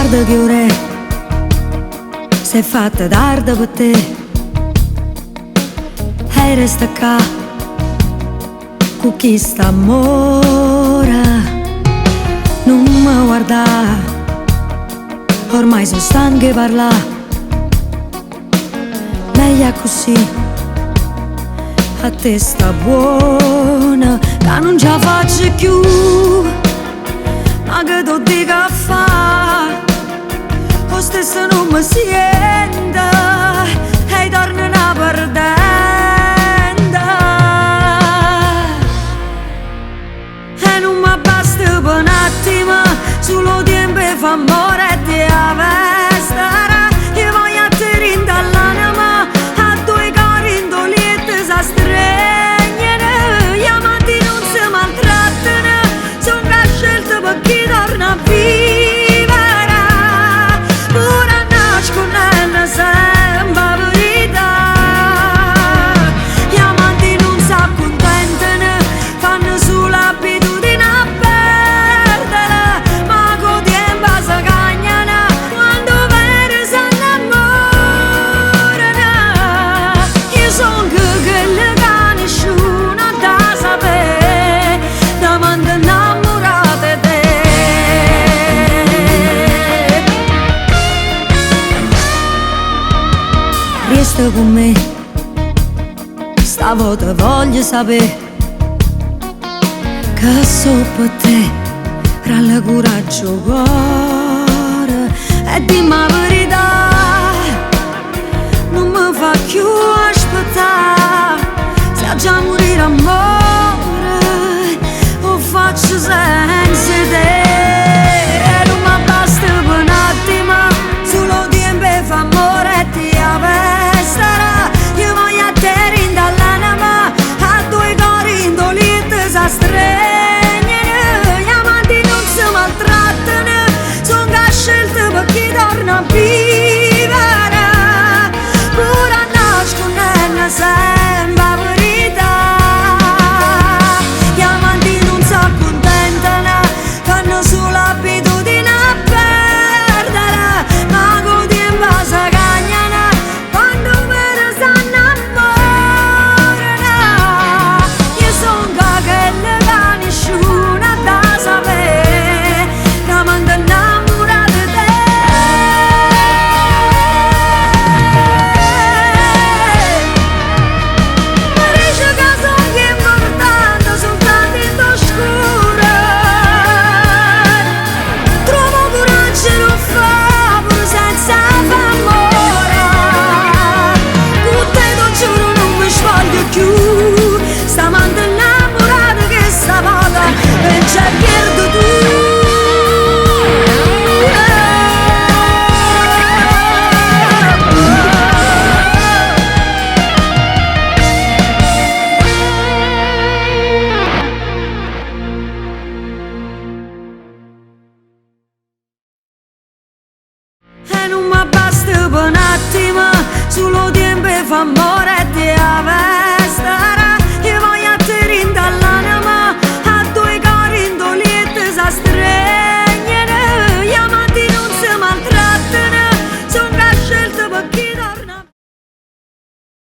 Guarda che ore sei fatta tarda per te e resta qua con chi sta amore. Non mi guarda, ormai sono stanca di parlare. Meglio così, a te sta buona, che non ce la faccio più. Ma che tu dica a fa, o stesso non mi sente e torna una perdenda. E non mi basta per un attimo, solo tempo fa amore e ti avvestare. Io voglio a te rindall'anima, a due cori indolieti si strengono. Gli amanti non si maltrattano, sono che scelta per chi torna a vivere. Pure a nascondere sempre verità. Gli amanti non si accontentano, fanno solo abitudine a perdere. Ma con tempo si cagnano, quando vero si innamorano. Io sono quella che nessuno da sapere, davanti innamorata di te. Resta con me, stavolta voglio sapere che so per te, tra il coraggio cuore e dimmi la verità. Non mi fa più aspettare, se già morire amore o faccio senza te. E non mi basta per un attimo, solo tempo fa amore e ti avvestare. Io voglio a te rindall'anima, a due cori indolieti si strengono. Gli amanti non si maltrattano, sono che scelte per chi torna a vivere. Pure a nascondere sempre verità. Gli amanti non si accontentano, fanno solo abitudine a perdere. Ma con tempo si cagnano, quando vero si innamorano. Io sono quella che nessuno da sapere, che manda innamorata di te. Ma dice che sono più importante soltanto in oscuro. Trovo coraggio e non fa pure senza amore. Con te ti giuro non mi sbaglio più, stamando innamorata che stavolta vince e perdo tu. E non mi basta per un attimo, solo tempo fa amore e ti avverte.